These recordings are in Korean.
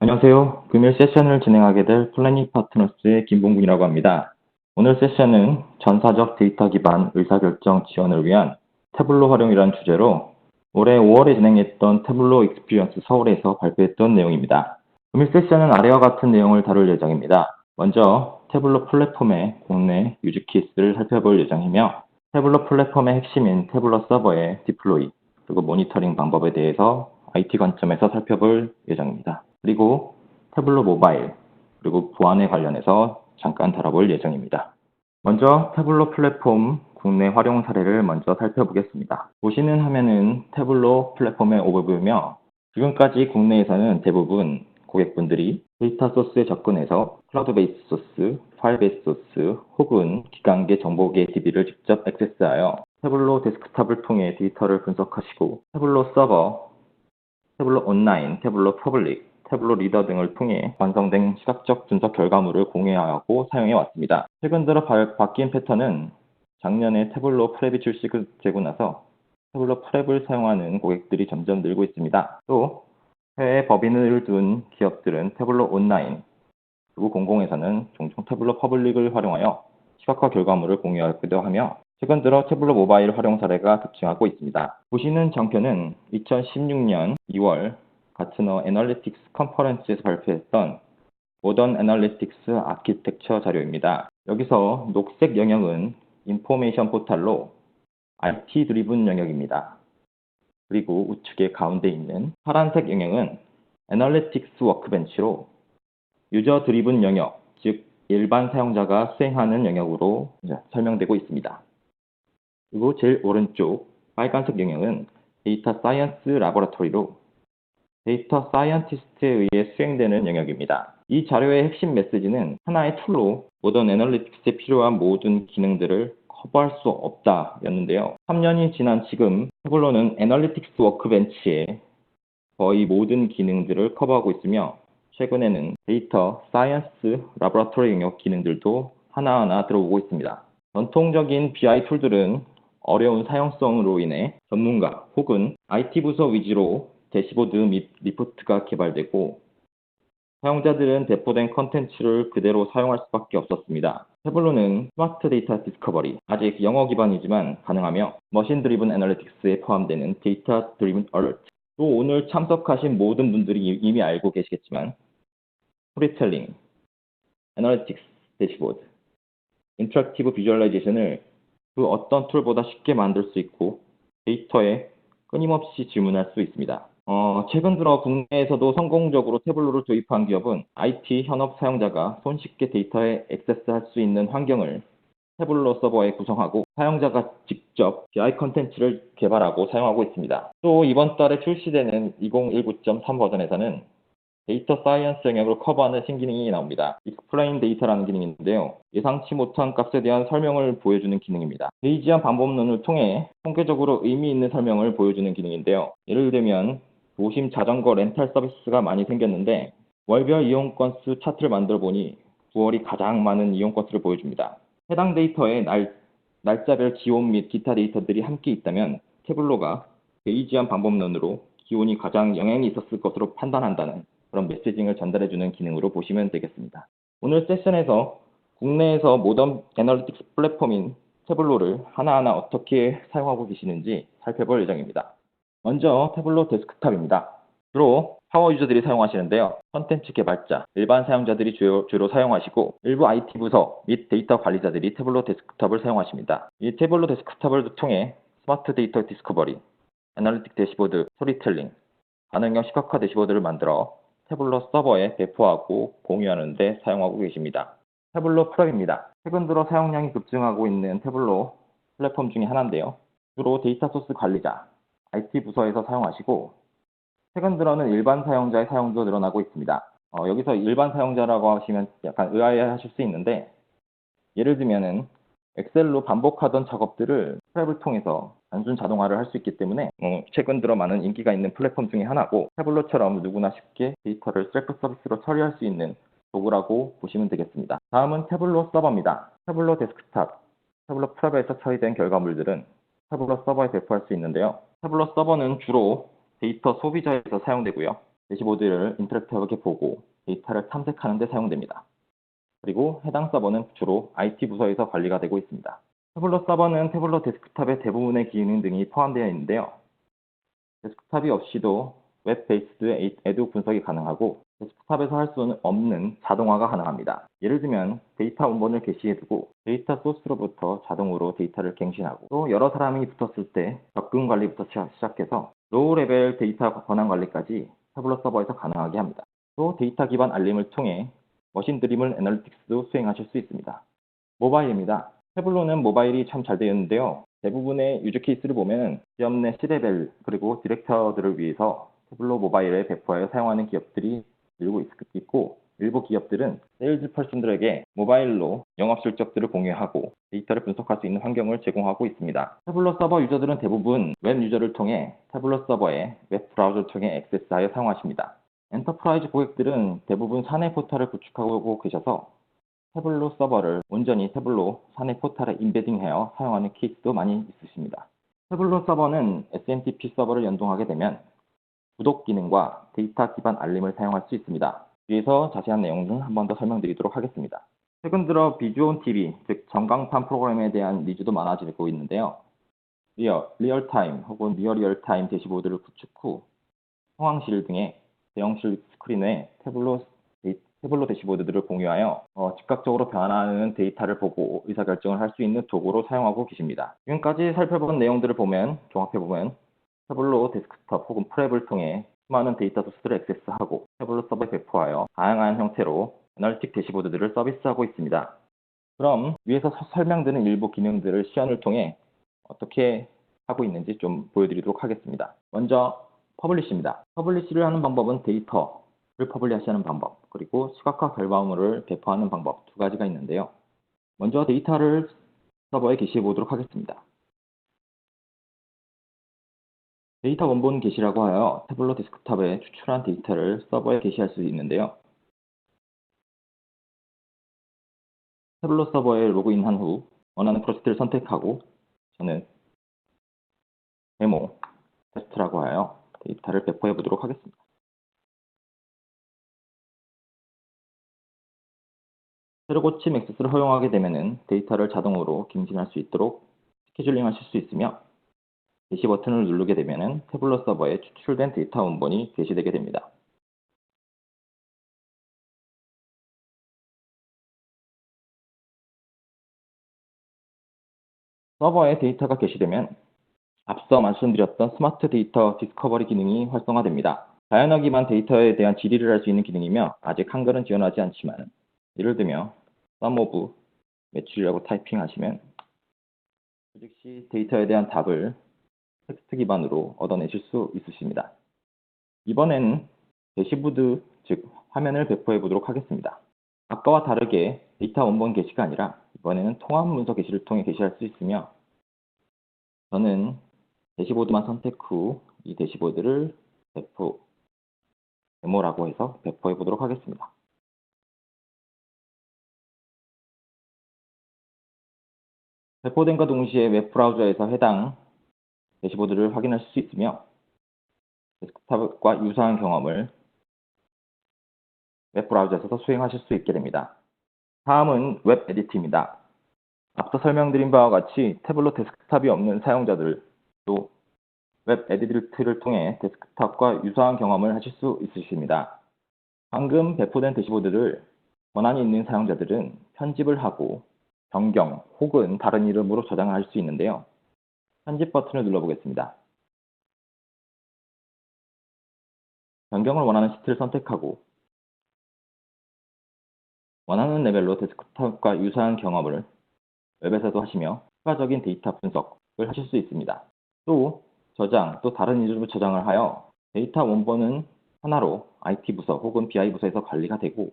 안녕하세요. 금일 세션을 진행하게 될 플래닝 파트너스의 김봉군이라고 합니다. 오늘 세션은 전사적 데이터 기반 의사결정 지원을 위한 태블로 활용이라는 주제로 올해 5월에 진행했던 태블로 익스피리언스 서울에서 발표했던 내용입니다. 금일 세션은 아래와 같은 내용을 다룰 예정입니다. 먼저 태블로 플랫폼의 국내 유즈 케이스를 살펴볼 예정이며 태블로 플랫폼의 핵심인 태블로 서버의 디플로이 그리고 모니터링 방법에 대해서 IT 관점에서 살펴볼 예정입니다. 그리고 태블로 모바일, 그리고 보안에 관련해서 잠깐 다뤄볼 예정입니다. 먼저 태블로 플랫폼 국내 활용 사례를 먼저 살펴보겠습니다. 보시는 화면은 태블로 플랫폼의 오버뷰이며 지금까지 국내에서는 대부분 고객분들이 데이터 소스에 접근해서 클라우드 베이스 소스, 파일 베이스 소스 혹은 기관계 정보계 DB를 직접 액세스하여 태블로 데스크탑을 통해 데이터를 분석하시고 태블로 서버, 태블로 온라인, 태블로 퍼블릭, 태블로 리더 등을 통해 완성된 시각적 분석 결과물을 공유하고 사용해 왔습니다. 최근 들어 바뀐 패턴은 작년에 태블로 프랩이 출시되고 나서 태블로 프랩을 사용하는 고객들이 점점 늘고 있습니다. 또 해외 법인을 둔 기업들은 태블로 온라인, 그리고 공공에서는 종종 태블로 퍼블릭을 활용하여 시각화 결과물을 공유하기도 하며 최근 들어 태블로 모바일 활용 사례가 급증하고 있습니다. 보시는 장표는 2016년 2월 가트너 애널리틱스 컨퍼런스에서 발표했던 모던 애널리틱스 아키텍처 자료입니다. 여기서 녹색 영역은 인포메이션 포탈로 IT 드리븐 영역입니다. 그리고 우측에 가운데 있는 파란색 영역은 애널리틱스 워크벤치로 유저 드리븐 영역, 즉 일반 사용자가 수행하는 영역으로 설명되고 있습니다. 그리고 제일 오른쪽 빨간색 영역은 데이터 사이언스 라보라토리로 데이터 사이언티스트에 의해 수행되는 영역입니다. 이 자료의 핵심 메시지는 하나의 툴로 모던 애널리틱스에 필요한 모든 기능들을 커버할 수 없다 였는데요. 3년이 지난 지금 태블로는 애널리틱스 워크벤치에 거의 모든 기능들을 커버하고 있으며 최근에는 데이터 사이언스 라보라토리 영역 기능들도 하나하나 들어오고 있습니다. 전통적인 BI 툴들은 어려운 사용성으로 인해 전문가 혹은 IT 부서 위주로 대시보드 및 리포트가 개발되고 사용자들은 배포된 컨텐츠를 그대로 사용할 수밖에 없었습니다. 태블로는 스마트 데이터 디스커버리, 아직 영어 기반이지만 가능하며 머신 드리븐 애널리틱스에 포함되는 데이터 드리븐 얼트, 또 오늘 참석하신 모든 분들이 이미 알고 계시겠지만 스토리텔링, 애널리틱스 대시보드, 인터랙티브 비주얼라이제이션을 그 어떤 툴보다 쉽게 만들 수 있고 데이터에 끊임없이 질문할 수 있습니다. 최근 들어 국내에서도 성공적으로 태블로를 도입한 기업은 IT 현업 사용자가 손쉽게 데이터에 액세스할 수 있는 환경을 태블로 서버에 구성하고 사용자가 직접 BI 컨텐츠를 개발하고 사용하고 있습니다. 또 이번 달에 출시되는 2019.3 버전에서는 데이터 사이언스 영역을 커버하는 신기능이 나옵니다. Explain Data라는 기능인데요. 예상치 못한 값에 대한 설명을 보여주는 기능입니다. 베이지안 방법론을 통해 통계적으로 의미 있는 설명을 보여주는 기능인데요. 예를 들면 도심 자전거 렌탈 서비스가 많이 생겼는데 월별 이용 건수 차트를 만들어 보니 9월이 가장 많은 이용 건수를 보여줍니다. 해당 데이터에 날짜별 기온 및 기타 데이터들이 함께 있다면 태블로가 베이지안 방법론으로 기온이 가장 영향이 있었을 것으로 판단한다는 그런 메시징을 전달해주는 기능으로 보시면 되겠습니다. 오늘 세션에서 국내에서 모던 애널리틱스 플랫폼인 태블로를 하나하나 어떻게 사용하고 계시는지 살펴볼 예정입니다. 먼저 태블로 데스크탑입니다. 주로 파워 유저들이 사용하시는데요. 컨텐츠 개발자, 일반 사용자들이 주로 사용하시고 일부 IT 부서 및 데이터 관리자들이 태블로 데스크탑을 사용하십니다. 이 태블로 데스크탑을 통해 스마트 데이터 디스커버리, 애널리틱 대시보드, 스토리텔링, 반응형 시각화 대시보드를 만들어 태블로 서버에 배포하고 공유하는 데 사용하고 계십니다. 태블로 프랩입니다. 최근 들어 사용량이 급증하고 있는 태블로 플랫폼 중에 하나인데요. 주로 데이터 소스 관리자, IT 부서에서 사용하시고 최근 들어는 일반 사용자의 사용도 늘어나고 있습니다. 여기서 일반 사용자라고 하시면 약간 의아해하실 수 있는데 예를 들면은 엑셀로 반복하던 작업들을 프랩을 통해서 단순 자동화를 할 수 있기 때문에 최근 들어 많은 인기가 있는 플랫폼 중에 하나고 태블로처럼 누구나 쉽게 데이터를 셀프 서비스로 처리할 수 있는 도구라고 보시면 되겠습니다. 다음은 태블로 서버입니다. 태블로 데스크탑, 태블로 프랩에서 처리된 결과물들은 태블로 서버에 배포할 수 있는데요. 태블로 서버는 주로 데이터 소비자에서 사용되고요. 대시보드를 인터랙티브하게 보고 데이터를 탐색하는 데 사용됩니다. 그리고 해당 서버는 주로 IT 부서에서 관리가 되고 있습니다. 태블로 서버는 태블로 데스크탑의 대부분의 기능 등이 포함되어 있는데요. 데스크탑이 없이도 웹 베이스드 에두 분석이 가능하고 데스크탑에서 할 수 없는 자동화가 가능합니다. 예를 들면 데이터 원본을 게시해두고 데이터 소스로부터 자동으로 데이터를 갱신하고 또 여러 사람이 붙었을 때 접근 관리부터 시작해서 로우 레벨 데이터 권한 관리까지 태블로 서버에서 가능하게 합니다. 또 데이터 기반 알림을 통해 머신 드리븐 애널리틱스도 수행하실 수 있습니다. 모바일입니다. 태블로는 모바일이 참 잘 되어 있는데요. 대부분의 유즈 케이스를 보면 기업 내 C레벨 그리고 디렉터들을 위해서 태블로 모바일을 배포하여 사용하는 기업들이 늘고 있고 일부 기업들은 세일즈 퍼슨들에게 모바일로 영업 실적들을 공유하고 데이터를 분석할 수 있는 환경을 제공하고 있습니다. 태블로 서버 유저들은 대부분 웹 유저를 통해 태블로 서버의 웹 브라우저를 통해 액세스하여 사용하십니다. 엔터프라이즈 고객들은 대부분 사내 포털을 구축하고 계셔서 태블로 서버를 온전히 태블로 사내 포털에 임베딩하여 사용하는 케이스도 많이 있으십니다. 태블로 서버는 SMTP 서버를 연동하게 되면 구독 기능과 데이터 기반 알림을 사용할 수 있습니다. 위에서 자세한 내용은 한 번 더 설명드리도록 하겠습니다. 최근 들어 비주온 TV, 즉 전광판 프로그램에 대한 니즈도 많아지고 있는데요. 리얼타임 혹은 리얼타임 대시보드를 구축 후 상황실 등의 대형실 스크린에 태블로 대시보드들을 공유하여 즉각적으로 변화하는 데이터를 보고 의사결정을 할 수 있는 도구로 사용하고 계십니다. 지금까지 살펴본 내용들을 종합해보면 태블로 데스크톱 혹은 프랩을 통해 수많은 데이터 소스들을 액세스하고 태블로 서버에 배포하여 다양한 형태로 애널리틱 대시보드들을 서비스하고 있습니다. 그럼 위에서 설명드린 일부 기능들을 시연을 통해 어떻게 하고 있는지 좀 보여드리도록 하겠습니다. 먼저 퍼블리시입니다. 퍼블리시를 하는 방법은 데이터를 퍼블리시하는 방법, 그리고 시각화 결과물을 배포하는 방법 두 가지가 있는데요. 먼저 데이터를 서버에 게시해 보도록 하겠습니다. 데이터 원본 게시라고 하여 태블로 데스크탑에 추출한 데이터를 서버에 게시할 수 있는데요. 태블로 서버에 로그인한 후 원하는 프로젝트를 선택하고 저는 데모 테스트라고 하여 데이터를 배포해 보도록 하겠습니다. 새로 고침 액세스를 허용하게 되면 데이터를 자동으로 갱신할 수 있도록 스케줄링 하실 수 있으며 게시 버튼을 누르게 되면 태블로 서버에 추출된 데이터 원본이 게시되게 됩니다. 서버에 데이터가 게시되면 앞서 말씀드렸던 스마트 데이터 디스커버리 기능이 활성화됩니다. 자연어 기반 데이터에 대한 질의를 할 수 있는 기능이며 아직 한글은 지원하지 않지만 예를 들며 sum of 매출이라고 타이핑하시면 즉시 데이터에 대한 답을 텍스트 기반으로 얻어내실 수 있으십니다. 이번에는 대시보드 즉 화면을 배포해 보도록 하겠습니다. 아까와 다르게 데이터 원본 게시가 아니라 이번에는 통합 문서 게시를 통해 게시할 수 있으며 저는 대시보드만 선택 후 이 대시보드를 데모라고 해서 배포해 보도록 하겠습니다. 배포된과 동시에 웹브라우저에서 해당 대시보드를 확인하실 수 있으며 데스크탑과 유사한 경험을 웹브라우저에서도 수행하실 수 있게 됩니다. 다음은 웹 에디트입니다. 앞서 설명드린 바와 같이 태블로 데스크탑이 없는 사용자들도 웹 에디트를 통해 데스크탑과 유사한 경험을 하실 수 있으십니다. 방금 배포된 대시보드를 권한이 있는 사용자들은 편집을 하고 변경 혹은 다른 이름으로 저장할 수 있는데요. 편집 버튼을 눌러보겠습니다. 변경을 원하는 시트를 선택하고 원하는 레벨로 데스크탑과 유사한 경험을 웹에서도 하시며 추가적인 데이터 분석을 하실 수 있습니다. 또 저장, 또 다른 이름으로 저장을 하여 데이터 원본은 하나로 IT 부서 혹은 BI 부서에서 관리가 되고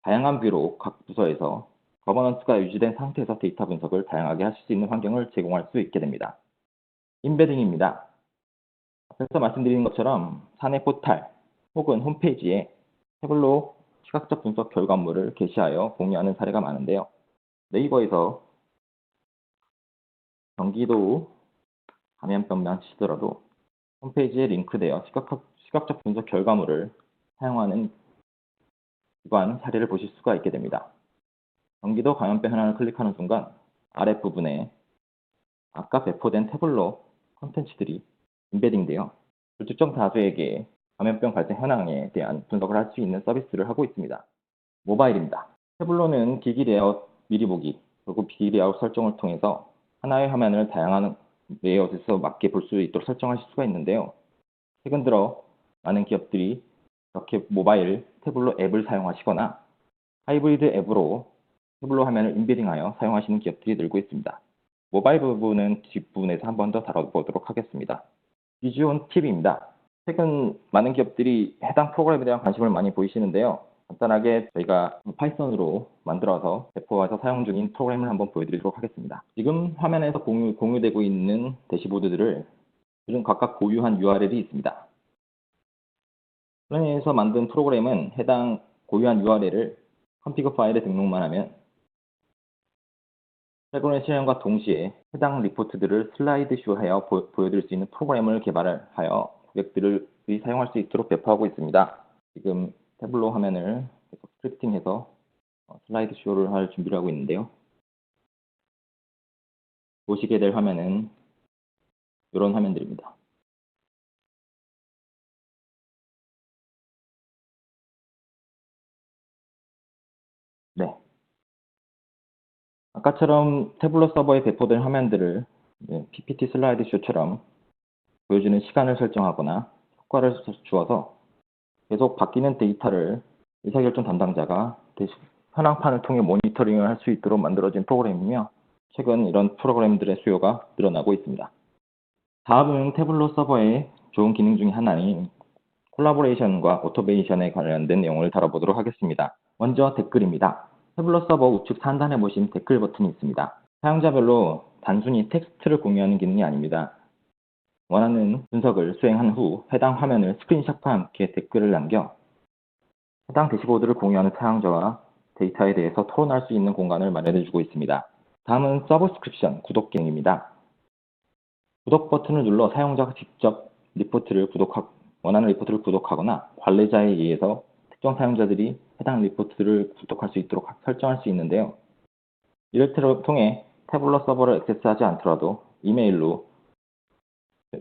다양한 뷰로 각 부서에서 거버넌스가 유지된 상태에서 데이터 분석을 다양하게 하실 수 있는 환경을 제공할 수 있게 됩니다. 임베딩입니다. 앞에서 말씀드린 것처럼 사내 포털 혹은 홈페이지에 태블로 시각적 분석 결과물을 게시하여 공유하는 사례가 많은데요. 네이버에서 경기도 감염병만 치시더라도 홈페이지에 링크되어 시각적 분석 결과물을 사용하는 기반 사례를 보실 수가 있게 됩니다. 경기도 감염병 하나를 클릭하는 순간 아랫부분에 아까 배포된 태블로 콘텐츠들이 임베딩되어 불특정 다수에게 감염병 발생 현황에 대한 분석을 할 수 있는 서비스를 하고 있습니다. 모바일입니다. 태블로는 기기 레이아웃 미리 보기 그리고 비기 레이아웃 설정을 통해서 하나의 화면을 다양한 레이아웃에서 맞게 볼 수 있도록 설정하실 수가 있는데요. 최근 들어 많은 기업들이 이렇게 모바일 태블로 앱을 사용하시거나 하이브리드 앱으로 태블로 화면을 임베딩하여 사용하시는 기업들이 늘고 있습니다. 모바일 부분은 뒷부분에서 한 번 더 다뤄보도록 하겠습니다. 비주온 팁입니다. 최근 많은 기업들이 해당 프로그램에 대한 관심을 많이 보이시는데요. 간단하게 저희가 파이썬으로 만들어서 배포해서 사용 중인 프로그램을 한번 보여드리도록 하겠습니다. 지금 화면에서 공유되고 있는 대시보드들을 요즘 각각 고유한 URL이 있습니다. 플래닛에서 만든 프로그램은 해당 고유한 URL을 컴피그 파일에 등록만 하면 최근의 실행과 동시에 해당 리포트들을 슬라이드 쇼하여 보여드릴 수 있는 프로그램을 개발하여 고객들이 사용할 수 있도록 배포하고 있습니다. 지금 태블로 화면을 계속 스크립팅해서 슬라이드 쇼를 할 준비를 하고 있는데요. 보시게 될 화면은 이런 화면들입니다. 네. 아까처럼 태블로 서버에 배포된 화면들을 PPT 슬라이드 쇼처럼 보여주는 시간을 설정하거나 효과를 주어서 계속 바뀌는 데이터를 의사결정 담당자가 현황판을 통해 모니터링을 할 수 있도록 만들어진 프로그램이며 최근 이런 프로그램들의 수요가 늘어나고 있습니다. 다음은 태블로 서버의 좋은 기능 중에 하나인 콜라보레이션과 오토메이션에 관련된 내용을 다뤄보도록 하겠습니다. 먼저 댓글입니다. 태블로 서버 우측 상단에 보시면 댓글 버튼이 있습니다. 사용자별로 단순히 텍스트를 공유하는 기능이 아닙니다. 원하는 분석을 수행한 후 해당 화면을 스크린샷과 함께 댓글을 남겨 해당 대시보드를 공유하는 사용자와 데이터에 대해서 토론할 수 있는 공간을 마련해주고 있습니다. 다음은 서브스크립션 구독 기능입니다. 구독 버튼을 눌러 사용자가 직접 원하는 리포트를 구독하거나 관리자에 의해서 특정 사용자들이 해당 리포트를 구독할 수 있도록 설정할 수 있는데요. 이를 통해 태블로 서버를 액세스하지 않더라도 이메일로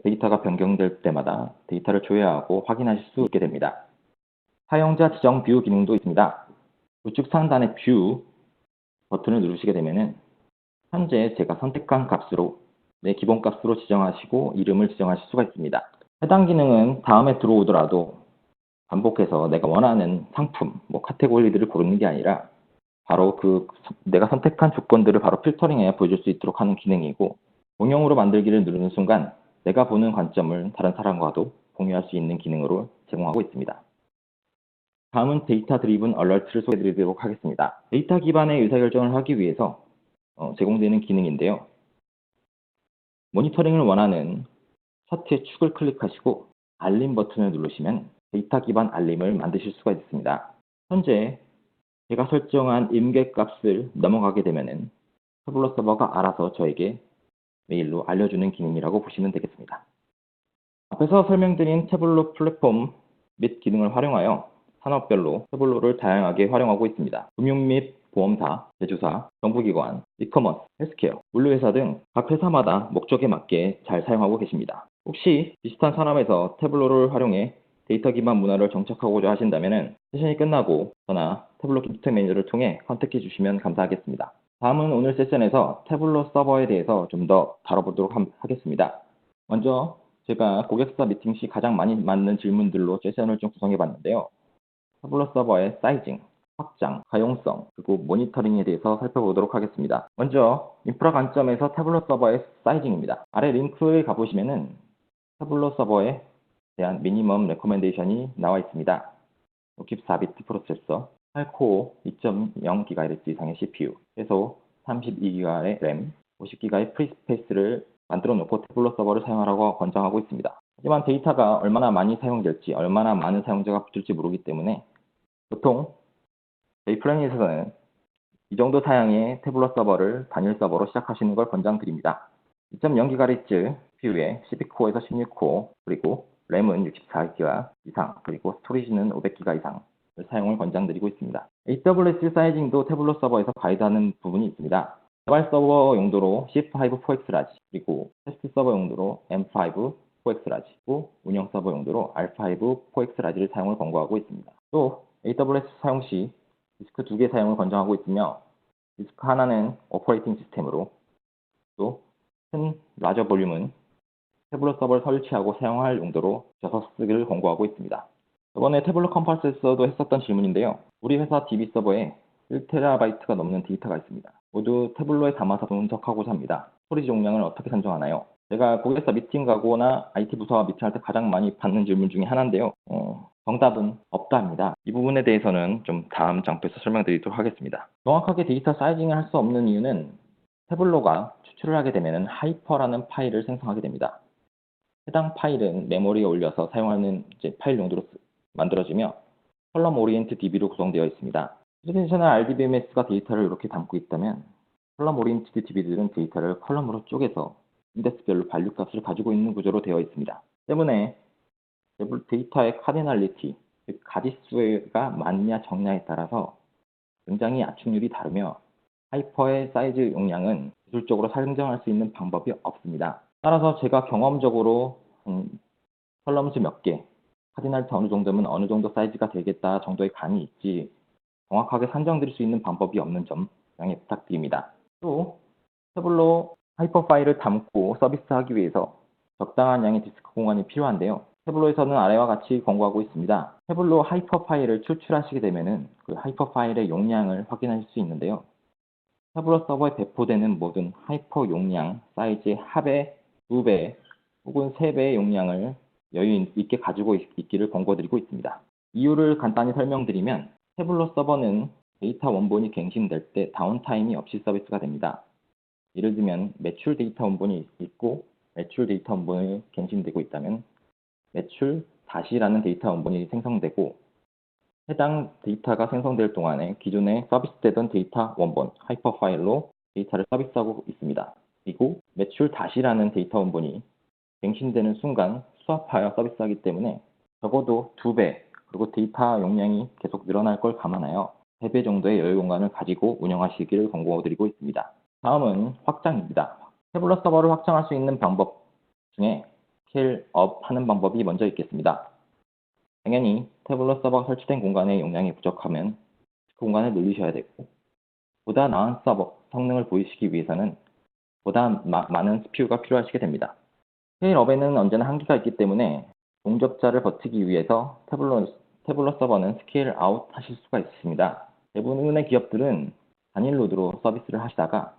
데이터가 변경될 때마다 데이터를 조회하고 확인하실 수 있게 됩니다. 사용자 지정 뷰 기능도 있습니다. 우측 상단의 뷰 버튼을 누르시게 되면 현재 제가 선택한 값으로 내 기본 값으로 지정하시고 이름을 지정하실 수가 있습니다. 해당 기능은 다음에 들어오더라도 반복해서 내가 원하는 상품, 카테고리들을 고르는 게 아니라 바로 내가 선택한 조건들을 바로 필터링해 보여줄 수 있도록 하는 기능이고 공용으로 만들기를 누르는 순간 내가 보는 관점을 다른 사람과도 공유할 수 있는 기능으로 제공하고 있습니다. 다음은 데이터 드리븐 얼러트를 소개해드리도록 하겠습니다. 데이터 기반의 의사결정을 하기 위해서 제공되는 기능인데요. 모니터링을 원하는 차트의 축을 클릭하시고 알림 버튼을 누르시면 데이터 기반 알림을 만드실 수가 있습니다. 현재 제가 설정한 임계 값을 넘어가게 되면 태블로 서버가 알아서 저에게 메일로 알려주는 기능이라고 보시면 되겠습니다. 앞에서 설명드린 태블로 플랫폼 및 기능을 활용하여 산업별로 태블로를 다양하게 활용하고 있습니다. 금융 및 보험사, 제조사, 정부기관, 이커머스, 헬스케어, 물류회사 등 각 회사마다 목적에 맞게 잘 사용하고 계십니다. 혹시 비슷한 산업에서 태블로를 활용해 데이터 기반 문화를 정착하고자 하신다면 세션이 끝나고 저나 태블로 기프트 매니저를 통해 컨택해 주시면 감사하겠습니다. 다음은 오늘 세션에서 태블로 서버에 대해서 좀 더 다뤄보도록 하겠습니다. 먼저 제가 고객사 미팅 시 가장 많이 맞는 질문들로 세션을 좀 구성해 봤는데요. 태블로 서버의 사이징, 확장, 가용성, 그리고 모니터링에 대해서 살펴보도록 하겠습니다. 먼저 인프라 관점에서 태블로 서버의 사이징입니다. 아래 링크에 가보시면은 태블로 서버에 대한 미니멈 레코멘데이션이 나와 있습니다. 64비트 프로세서, 8코어 2.0GHz 이상의 CPU, 최소 32GB의 램, 50GB의 프리스페이스를 만들어 놓고 태블로 서버를 사용하라고 권장하고 있습니다. 하지만 데이터가 얼마나 많이 사용될지, 얼마나 많은 사용자가 붙을지 모르기 때문에 보통 저희 플래닛에서는 이 정도 사양의 태블로 서버를 단일 서버로 시작하시는 걸 권장드립니다. 2.0GHz CPU에 12코어에서 16코어 그리고 램은 64기가 이상, 그리고 스토리지는 500기가 이상 사용을 권장드리고 있습니다. AWS 사이징도 태블릿 서버에서 가이드하는 부분이 있습니다. 개발 서버 용도로 C5 4X 라지, 그리고 테스트 서버 용도로 M5 4X 라지, 그리고 운영 서버 용도로 R5 4X 라지를 사용을 권고하고 있습니다. 또 AWS 사용 시 디스크 2개 사용을 권장하고 있으며, 디스크 하나는 오퍼레이팅 시스템으로, 또 큰 라저 볼륨은 태블릿 서버를 설치하고 사용할 용도로 져서 쓰기를 권고하고 있습니다. 저번에 태블릿 컴파스에서도 했었던 질문인데요. 우리 회사 DB 서버에 1TB가 넘는 데이터가 있습니다. 모두 태블릿에 담아서 분석하고자 합니다. 스토리지 용량을 어떻게 선정하나요? 제가 고객사 미팅 가거나 IT 부서와 미팅할 때 가장 많이 받는 질문 중에 하나인데요. 정답은 없다 합니다. 이 부분에 대해서는 좀 다음 장표에서 설명드리도록 하겠습니다. 정확하게 데이터 사이징을 할 수 없는 이유는 태블릿가 추출을 하게 되면 하이퍼라는 파일을 생성하게 됩니다. 해당 파일은 메모리에 올려서 사용하는 파일 용도로 만들어지며 컬럼 오리엔트 DB로 구성되어 있습니다. 트레디셔널 RDBMS가 데이터를 이렇게 담고 있다면, 컬럼 오리엔트 DB들은 데이터를 컬럼으로 쪼개서 인덱스별로 밸류 값을 가지고 있는 구조로 되어 있습니다. 때문에 데이터의 카디널리티, 즉 가지수가 많냐 적냐에 따라서 굉장히 압축률이 다르며, 하이퍼의 사이즈 용량은 기술적으로 설정할 수 있는 방법이 없습니다. 따라서 제가 경험적으로 컬럼수 몇 개, 카디널티 어느 정도면 어느 정도 사이즈가 되겠다 정도의 감이 있지, 정확하게 산정드릴 수 있는 방법이 없는 점 양해 부탁드립니다. 또 태블릿 하이퍼 파일을 담고 서비스하기 위해서 적당한 양의 디스크 공간이 필요한데요. 태블릿에서는 아래와 같이 권고하고 있습니다. 태블릿 하이퍼 파일을 추출하시게 되면은 그 하이퍼 파일의 용량을 확인하실 수 있는데요. 태블릿 서버에 배포되는 모든 하이퍼 용량 사이즈의 합의 2배 혹은 3배의 용량을 여유 있게 가지고 있기를 권고드리고 있습니다. 이유를 간단히 설명드리면, 태블릿 서버는 데이터 원본이 갱신될 때 다운타임이 없이 서비스가 됩니다. 예를 들면 매출 데이터 원본이 있고 매출 데이터 원본이 갱신되고 있다면 매출 다시라는 데이터 원본이 생성되고, 해당 데이터가 생성될 동안에 기존에 서비스되던 데이터 원본 하이퍼 파일로 데이터를 서비스하고 있습니다. 그리고 매출 다시라는 데이터 원본이 갱신되는 순간 수합하여 서비스하기 때문에 적어도 2배, 그리고 데이터 용량이 계속 늘어날 걸 감안하여 3배 정도의 여유 공간을 가지고 운영하시기를 권고드리고 있습니다. 다음은 확장입니다. 태블릿 서버를 확장할 수 있는 방법 중에 스케일업 하는 방법이 먼저 있겠습니다. 당연히 태블릿 서버가 설치된 공간의 용량이 부족하면 그 공간을 늘리셔야 되고, 보다 나은 서버 성능을 보이시기 위해서는 보다 많은 CPU가 필요하시게 됩니다. 스케일업에는 언제나 한계가 있기 때문에 동접자를 버티기 위해서 태블릿 서버는 스케일 아웃 하실 수가 있습니다. 대부분의 기업들은 단일 로드로 서비스를 하시다가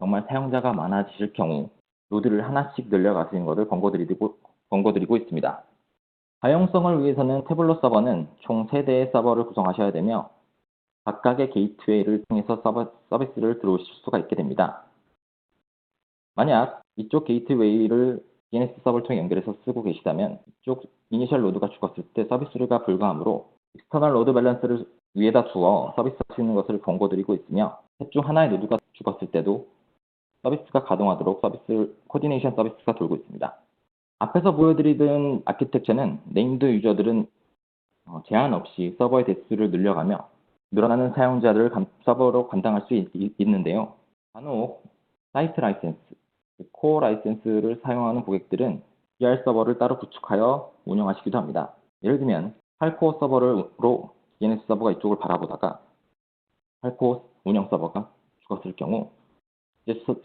정말 사용자가 많아지실 경우 로드를 하나씩 늘려가시는 것을 권고드리고 있습니다. 가용성을 위해서는 태블릿 서버는 총 3대의 서버를 구성하셔야 되며, 각각의 게이트웨이를 통해서 서비스를 들어오실 수가 있게 됩니다. 만약 이쪽 게이트웨이를 DNS 서버를 통해 연결해서 쓰고 계시다면 이쪽 이니셜 로드가 죽었을 때 서비스가 불가하므로 익스터널 로드 밸런스를 위에다 두어 서비스하시는 것을 권고드리고 있으며, 셋 중 하나의 노드가 죽었을 때도 서비스가 가동하도록 코디네이션 서비스가 돌고 있습니다. 앞에서 보여드리던 아키텍처는 네임드 유저들은 제한 없이 서버의 대수를 늘려가며 늘어나는 사용자들을 서버로 감당할 수 있는데요. 간혹 사이트 라이센스, 코어 라이센스를 사용하는 고객들은 DR 서버를 따로 구축하여 운영하시기도 합니다. 예를 들면 8코어 서버로 DNS 서버가 이쪽을 바라보다가 8코어 운영 서버가 죽었을 경우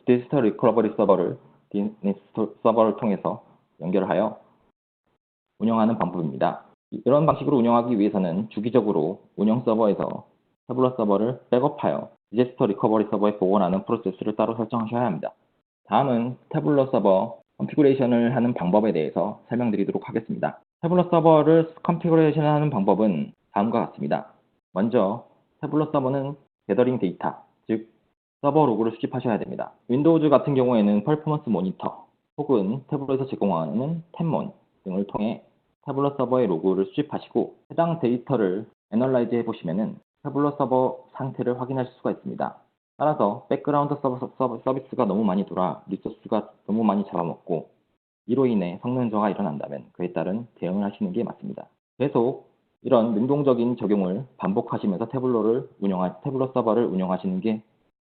디지털 리커버리 서버를 DNS 서버를 통해서 연결하여 운영하는 방법입니다. 이런 방식으로 운영하기 위해서는 주기적으로 운영 서버에서 태블릿 서버를 백업하여 디지털 리커버리 서버에 복원하는 프로세스를 따로 설정하셔야 합니다. 다음은 태블릿 서버 컨피그레이션을 하는 방법에 대해서 설명드리도록 하겠습니다. 태블릿 서버를 컨피그레이션 하는 방법은 다음과 같습니다. 먼저 태블릿 서버는 게더링 데이터, 즉 서버 로그를 수집하셔야 됩니다. 윈도우즈 같은 경우에는 퍼포먼스 모니터 혹은 태블릿에서 제공하는 탭몬 등을 통해 태블릿 서버의 로그를 수집하시고, 해당 데이터를 애널라이즈 해보시면 태블릿 서버 상태를 확인하실 수가 있습니다. 따라서 백그라운드 서비스가 너무 많이 돌아 리소스가 너무 많이 잡아먹고 이로 인해 성능 저하가 일어난다면 그에 따른 대응을 하시는 게 맞습니다. 계속 이런 능동적인 적용을 반복하시면서 태블로 서버를 운영하시는 게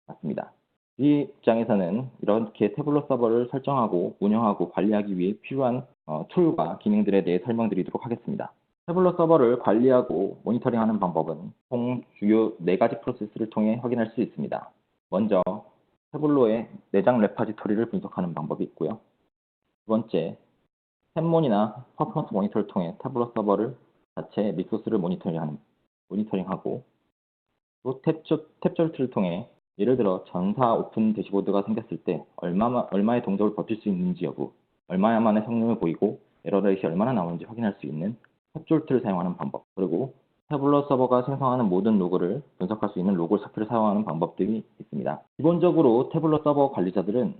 맞습니다. 이 입장에서는 이렇게 태블로 서버를 설정하고 운영하고 관리하기 위해 필요한 툴과 기능들에 대해 설명드리도록 하겠습니다. 태블로 서버를 관리하고 모니터링하는 방법은 총 주요 4가지 프로세스를 통해 확인할 수 있습니다. 먼저 태블로의 내장 레파지토리를 분석하는 방법이 있고요. 두 번째, 템몬이나 퍼포먼스 모니터를 통해 태블로 서버를 자체 리소스를 모니터링하고 또 탭조트를 통해 예를 들어 전사 오픈 대시보드가 생겼을 때 얼마의 동작을 버틸 수 있는지 여부, 얼마만의 성능을 보이고 에러 레이시 얼마나 나오는지 확인할 수 있는 탭졸트를 사용하는 방법, 그리고 태블로 서버가 생성하는 모든 로그를 분석할 수 있는 로그 차트를 사용하는 방법들이 있습니다. 기본적으로 태블로 서버 관리자들은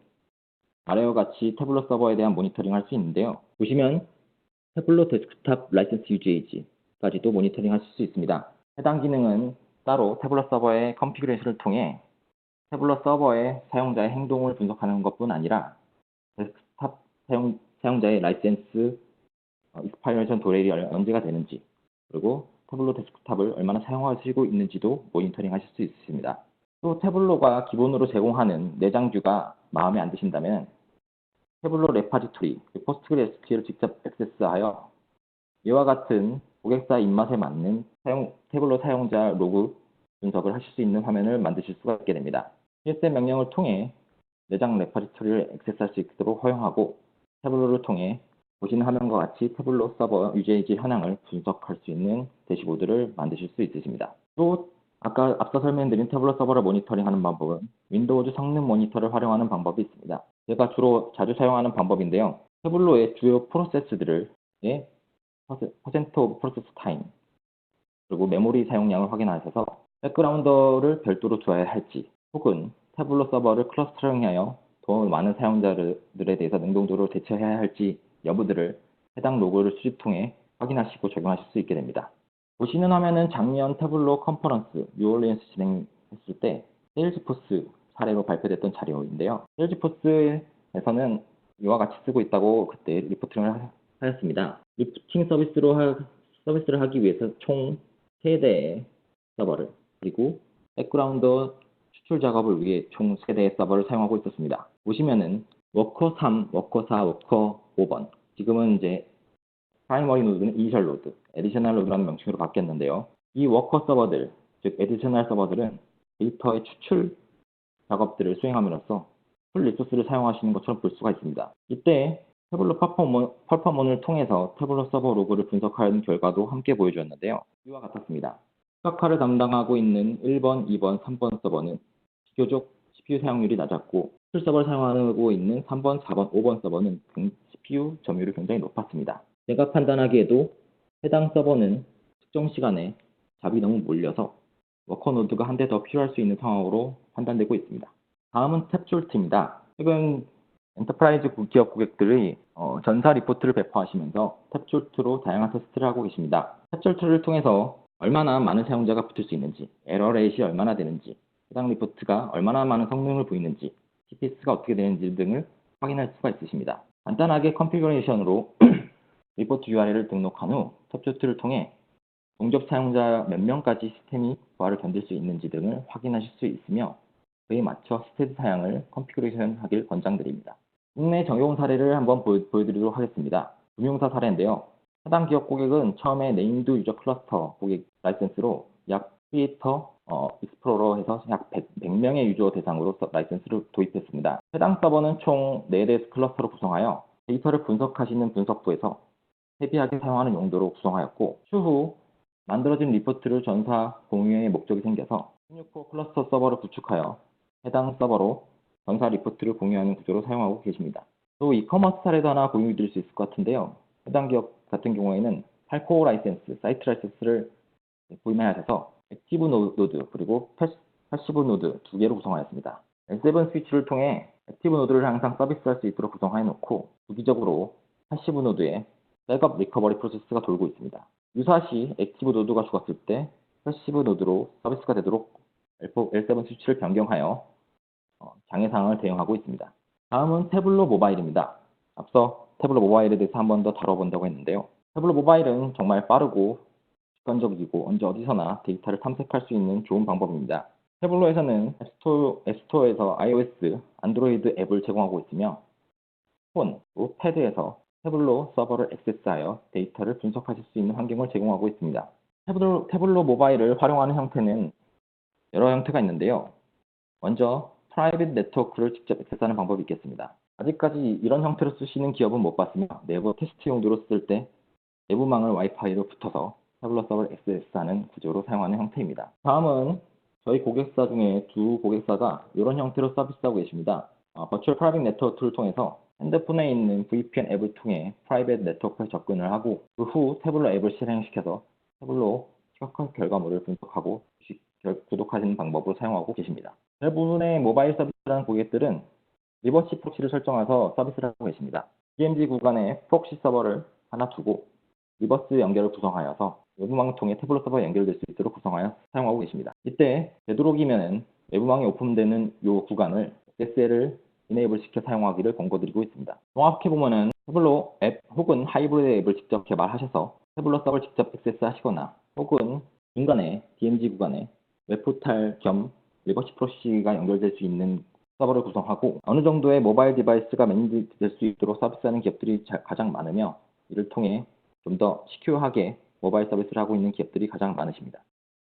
아래와 같이 태블로 서버에 대한 모니터링을 할 수 있는데요. 보시면 태블로 데스크탑 라이센스 유제이지까지도 모니터링 하실 수 있습니다. 해당 기능은 따로 태블로 서버의 컨피그레이션을 통해 태블로 서버의 사용자의 행동을 분석하는 것뿐 아니라 데스크탑 사용자의 라이센스 익스파이어션 도래일이 언제가 되는지, 그리고 태블로 데스크탑을 얼마나 사용하시고 있는지도 모니터링 하실 수 있습니다. 또 태블로가 기본으로 제공하는 내장뷰가 마음에 안 드신다면 태블로 레파지토리, 포스트그레스QL을 직접 액세스하여 이와 같은 고객사 입맛에 맞는 태블로 사용자 로그 분석을 하실 수 있는 화면을 만드실 수가 있게 됩니다. CSM 명령을 통해 내장 레파지토리를 액세스할 수 있도록 허용하고 태블로를 통해 보시는 화면과 같이 태블로 서버 UJG 현황을 분석할 수 있는 대시보드를 만드실 수 있으십니다. 또 아까 앞서 설명드린 태블로 서버를 모니터링하는 방법은 윈도우즈 성능 모니터를 활용하는 방법이 있습니다. 제가 주로 자주 사용하는 방법인데요. 태블로의 주요 프로세스들의 퍼센트 오브 프로세스 타임, 그리고 메모리 사용량을 확인하셔서 백그라운더를 별도로 두어야 할지, 혹은 태블로 서버를 클러스터링하여 더 많은 사용자들에 대해서 능동적으로 대처해야 할지 여부들을 해당 로그를 수집 통해 확인하시고 적용하실 수 있게 됩니다. 보시는 화면은 작년 태블로 컨퍼런스 뉴올리언스 진행했을 때 세일즈포스 사례로 발표됐던 자료인데요. 세일즈포스에서는 이와 같이 쓰고 있다고 그때 리포팅을 하였습니다. 리포팅 서비스를 하기 위해서 총 3대의 서버를, 그리고 백그라운드 추출 작업을 위해 총 3대의 서버를 사용하고 있었습니다. 보시면은 워커 3, 워커 4, 워커 5번, 지금은 이제 프라이머리 노드는 이니셜 노드, 에디셔널 노드라는 명칭으로 바뀌었는데요. 이 워커 서버들, 즉 에디셔널 서버들은 데이터의 추출 작업들을 수행함으로써 풀 리소스를 사용하시는 것처럼 볼 수가 있습니다. 이때 태블로 퍼포먼을 통해서 태블로 서버 로그를 분석하는 결과도 함께 보여주었는데요. 이와 같았습니다. 시각화를 담당하고 있는 1번, 2번, 3번 서버는 비교적 CPU 사용률이 낮았고, 풀 서버를 사용하고 있는 3번, 4번, 5번 서버는 CPU 점유율이 굉장히 높았습니다. 제가 판단하기에도 해당 서버는 특정 시간에 잡이 너무 몰려서 워커 노드가 한 대 더 필요할 수 있는 상황으로 판단되고 있습니다. 다음은 탭졸트입니다. 최근 엔터프라이즈 기업 고객들이 전사 리포트를 배포하시면서 탭졸트로 다양한 테스트를 하고 계십니다. 탭졸트를 통해서 얼마나 많은 사용자가 붙을 수 있는지, 에러 레이시 얼마나 되는지, 해당 리포트가 얼마나 많은 성능을 보이는지, TPS가 어떻게 되는지 등을 확인할 수가 있으십니다. 간단하게 컨피그레이션으로 리포트 URL을 등록한 후 탭조트를 통해 동접 사용자 몇 명까지 시스템이 부하를 견딜 수 있는지 등을 확인하실 수 있으며, 그에 맞춰 스테이트 사양을 컨피그레이션 하길 권장드립니다. 국내 적용 사례를 한번 보여드리도록 하겠습니다. 금융사 사례인데요. 해당 기업 고객은 처음에 네임드 유저 클러스터 고객 라이센스로 약 크리에이터 익스플로러에서 약 100명의 유저 대상으로 라이센스를 도입했습니다. 해당 서버는 총 4대 클러스터로 구성하여 데이터를 분석하시는 분석부에서 헤비하게 사용하는 용도로 구성하였고, 추후 만들어진 리포트를 전사 공유의 목적이 생겨서 16호 클러스터 서버를 구축하여 해당 서버로 전사 리포트를 공유하는 구조로 사용하고 계십니다. 또 이커머스 사례도 하나 공유드릴 수 있을 것 같은데요. 해당 기업 같은 경우에는 8코어 라이센스, 사이트 라이센스를 구매하셔서 액티브 노드 그리고 패시브 노드 2개로 구성하였습니다. L7 스위치를 통해 액티브 노드를 항상 서비스할 수 있도록 구성해 놓고, 주기적으로 패시브 노드에 백업 리커버리 프로세스가 돌고 있습니다. 유사시 액티브 노드가 죽었을 때 패시브 노드로 서비스가 되도록 L7 스위치를 변경하여 장애 상황을 대응하고 있습니다. 다음은 태블로 모바일입니다. 앞서 태블로 모바일에 대해서 한 번 더 다뤄본다고 했는데요. 태블로 모바일은 정말 빠르고 직관적이고 언제 어디서나 데이터를 탐색할 수 있는 좋은 방법입니다. 태블로에서는 앱스토어에서 iOS, 안드로이드 앱을 제공하고 있으며 폰, 또 패드에서 태블로 서버를 액세스하여 데이터를 분석하실 수 있는 환경을 제공하고 있습니다. 태블로 모바일을 활용하는 형태는 여러 형태가 있는데요. 먼저 프라이빗 네트워크를 직접 액세스하는 방법이 있겠습니다. 아직까지 이런 형태로 쓰시는 기업은 못 봤으며 내부 테스트 용도로 쓸 때 내부망을 와이파이로 붙어서 태블로 서버를 액세스하는 구조로 사용하는 형태입니다. 다음은 저희 고객사 중에 두 고객사가 이런 형태로 서비스하고 계십니다. 버추얼 프라이빗 네트워크를 통해서 핸드폰에 있는 VPN 앱을 통해 프라이빗 네트워크에 접근을 하고 그 후 태블로 앱을 실행시켜서 태블로 시각 결과물을 분석하고 구독하시는 방법으로 사용하고 계십니다. 대부분의 모바일 서비스라는 고객들은 리버시 프록시를 설정해서 서비스를 하고 계십니다. DMZ 구간에 프록시 서버를 하나 두고 리버스 연결을 구성하여서 외부망을 통해 태블로 서버에 연결될 수 있도록 구성하여 사용하고 계십니다. 이때 되도록이면 외부망이 오픈되는 이 구간을 SSL을 이네이블 시켜 사용하기를 권고드리고 있습니다. 종합해보면은 태블로 앱 혹은 하이브리드 앱을 직접 개발하셔서 태블로 서버를 직접 액세스 하시거나 혹은 중간에 DMZ 구간에 웹포탈 겸 리버시 프록시가 연결될 수 있는 서버를 구성하고 어느 정도의 모바일 디바이스가 매니지될 수 있도록 서비스하는 기업들이 가장 많으며 이를 통해 좀 더 시큐어하게 모바일 서비스를 하고 있는 기업들이 가장 많으십니다.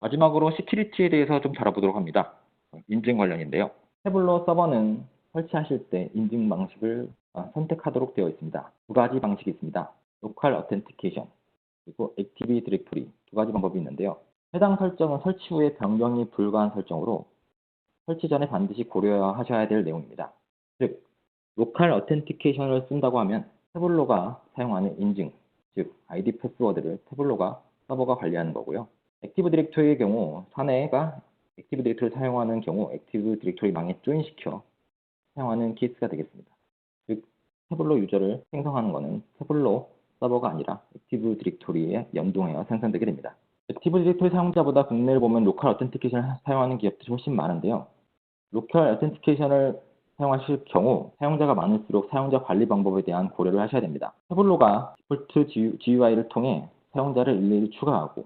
마지막으로 시큐리티에 대해서 좀 다뤄보도록 합니다. 인증 관련인데요. 태블로 서버는 설치하실 때 인증 방식을 선택하도록 되어 있습니다. 두 가지 방식이 있습니다. 로컬 어텐티케이션 그리고 액티브 디렉토리 두 가지 방법이 있는데요. 해당 설정은 설치 후에 변경이 불가한 설정으로 설치 전에 반드시 고려하셔야 될 내용입니다. 즉, 로컬 어텐티케이션을 쓴다고 하면 태블로가 사용하는 인증, 즉 아이디 패스워드를 태블로가 서버가 관리하는 거고요. 액티브 디렉토리의 경우 사내가 액티브 디렉토리를 사용하는 경우 액티브 디렉토리 망에 조인시켜 사용하는 케이스가 되겠습니다. 즉, 태블로 유저를 생성하는 것은 태블로 서버가 아니라 액티브 디렉토리에 연동하여 생성되게 됩니다. 액티브 디렉토리 사용자보다 국내를 보면 로컬 어텐티케이션을 사용하는 기업들이 훨씬 많은데요. 로컬 어텐티케이션을 사용하실 경우 사용자가 많을수록 사용자 관리 방법에 대한 고려를 하셔야 됩니다. 태블로가 디폴트 GUI를 통해 사용자를 일일이 추가하고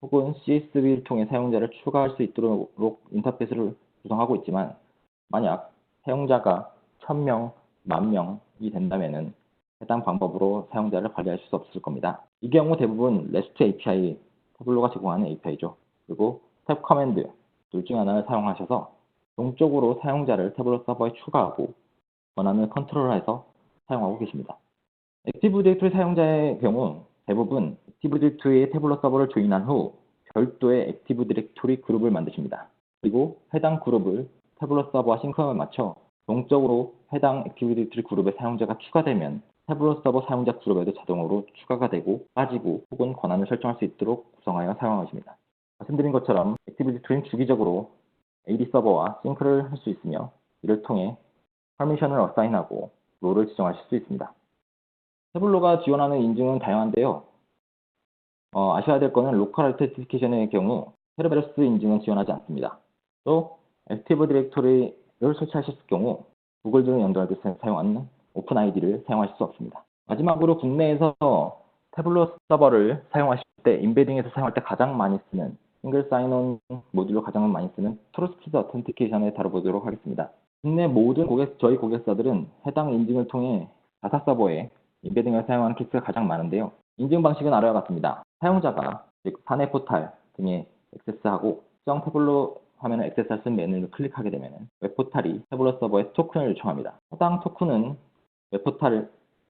혹은 CSV를 통해 사용자를 추가할 수 있도록 인터페이스를 구성하고 있지만 만약 사용자가 1000명, 10,000명이 된다면 해당 방법으로 사용자를 관리할 수 없을 겁니다. 이 경우 대부분 REST API, 태블로가 제공하는 API죠. 그리고 탭 커맨드 둘 중 하나를 사용하셔서 동적으로 사용자를 태블로 서버에 추가하고 권한을 컨트롤해서 사용하고 계십니다. 액티브 디렉토리 사용자의 경우 대부분 액티브 디렉토리의 태블로 서버를 조인한 후 별도의 액티브 디렉토리 그룹을 만드십니다. 그리고 해당 그룹을 태블로 서버와 싱크에 맞춰 동적으로 해당 액티브 디렉토리 그룹의 사용자가 추가되면 태블로 서버 사용자 그룹에도 자동으로 추가가 되고 빠지고 혹은 권한을 설정할 수 있도록 구성하여 사용하십니다. 말씀드린 것처럼 액티브 디렉토리는 주기적으로 AD 서버와 싱크를 할 수 있으며 이를 통해 퍼미션을 어사인하고 롤을 지정하실 수 있습니다. 태블로가 지원하는 인증은 다양한데요. 아셔야 될 것은 로컬 어텐티케이션의 경우 케르베로스 인증은 지원하지 않습니다. 또 액티브 디렉토리를 설치하실 경우 구글 등 연동할 때 사용하는 오픈 아이디를 사용하실 수 없습니다. 마지막으로 국내에서 태블로 서버를 사용하실 때 인베딩에서 사용할 때 가장 많이 쓰는 싱글 사인온 모듈로 가장 많이 쓰는 트러스티드 어텐티케이션에 다뤄보도록 하겠습니다. 국내 모든 저희 고객사들은 해당 인증을 통해 자사 서버에 인베딩을 사용하는 케이스가 가장 많은데요. 인증 방식은 아래와 같습니다. 사용자가 즉 사내 포탈 등에 액세스하고 특정 태블로 화면을 액세스할 수 있는 메뉴를 클릭하게 되면 웹포탈이 태블로 서버에 토큰을 요청합니다. 해당 토큰은 웹포탈에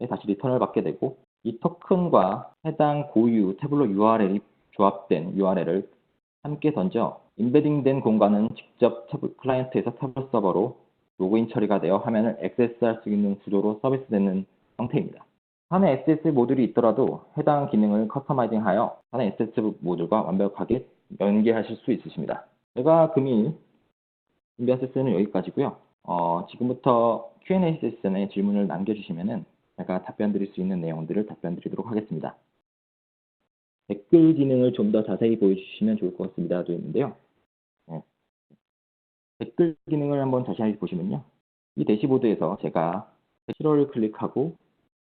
다시 리턴을 받게 되고 이 토큰과 해당 고유 태블로 URL이 조합된 URL을 함께 던져 인베딩된 공간은 직접 클라이언트에서 태블로 서버로 로그인 처리가 되어 화면을 액세스할 수 있는 구조로 서비스되는 형태입니다. 사내 SS 모듈이 있더라도 해당 기능을 커스터마이징하여 사내 SS 모듈과 완벽하게 연계하실 수 있으십니다. 제가 금일 준비한 세션은 여기까지고요. 지금부터 Q&A 세션에 질문을 남겨주시면 제가 답변 드릴 수 있는 내용들을 답변 드리도록 하겠습니다. 댓글 기능을 좀 더 자세히 보여주시면 좋을 것 같습니다. 도 있는데요. 댓글 기능을 한번 자세히 보시면요. 이 대시보드에서 제가 7월을 클릭하고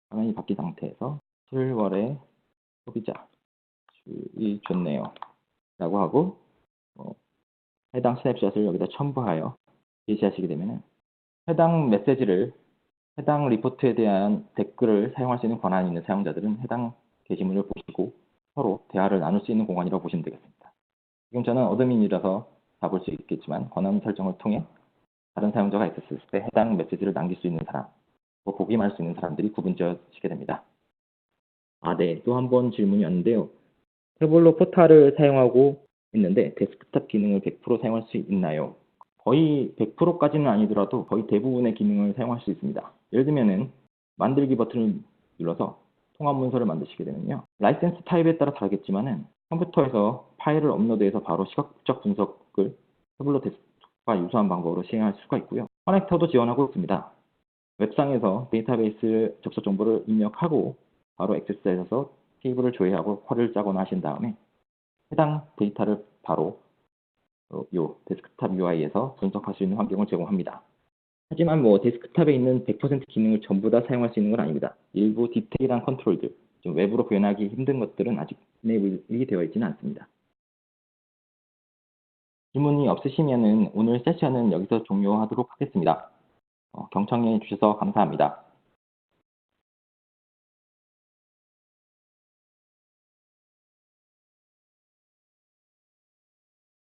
화면이 바뀐 상태에서 7월에 소비자 수입이 좋네요 라고 하고 해당 스냅샷을 여기다 첨부하여 게시하시게 되면 해당 메시지를 해당 리포트에 대한 댓글을 사용할 수 있는 권한이 있는 사용자들은 해당 게시물을 보시고 서로 대화를 나눌 수 있는 공간이라고 보시면 되겠습니다. 지금 저는 어드민이라서 다 볼 수 있겠지만 권한 설정을 통해 다른 사용자가 있었을 때 해당 메시지를 남길 수 있는 사람, 보기만 할 수 있는 사람들이 구분되어지게 됩니다. 네. 또 한 번 질문이 왔는데요. 태블로 포탈을 사용하고 있는데 데스크탑 기능을 100% 사용할 수 있나요? 거의 100%까지는 아니더라도 거의 대부분의 기능을 사용할 수 있습니다. 예를 들면은 만들기 버튼을 눌러서 통합 문서를 만드시게 되면요. 라이센스 타입에 따라 다르겠지만은 컴퓨터에서 파일을 업로드해서 바로 시각적 분석을 태블로 데스크탑과 유사한 방법으로 시행할 수가 있고요. 커넥터도 지원하고 있습니다. 웹상에서 데이터베이스 접속 정보를 입력하고 바로 액세스해서 테이블을 조회하고 쿼리를 짜거나 하신 다음에 해당 데이터를 바로 요 데스크탑 UI에서 분석할 수 있는 환경을 제공합니다. 하지만 데스크탑에 있는 100% 기능을 전부 다 사용할 수 있는 건 아닙니다. 일부 디테일한 컨트롤들, 좀 외부로 구현하기 힘든 것들은 아직 이네이블이 되어 있지는 않습니다. 질문이 없으시면은 오늘 세션은 여기서 종료하도록 하겠습니다. 경청해 주셔서 감사합니다.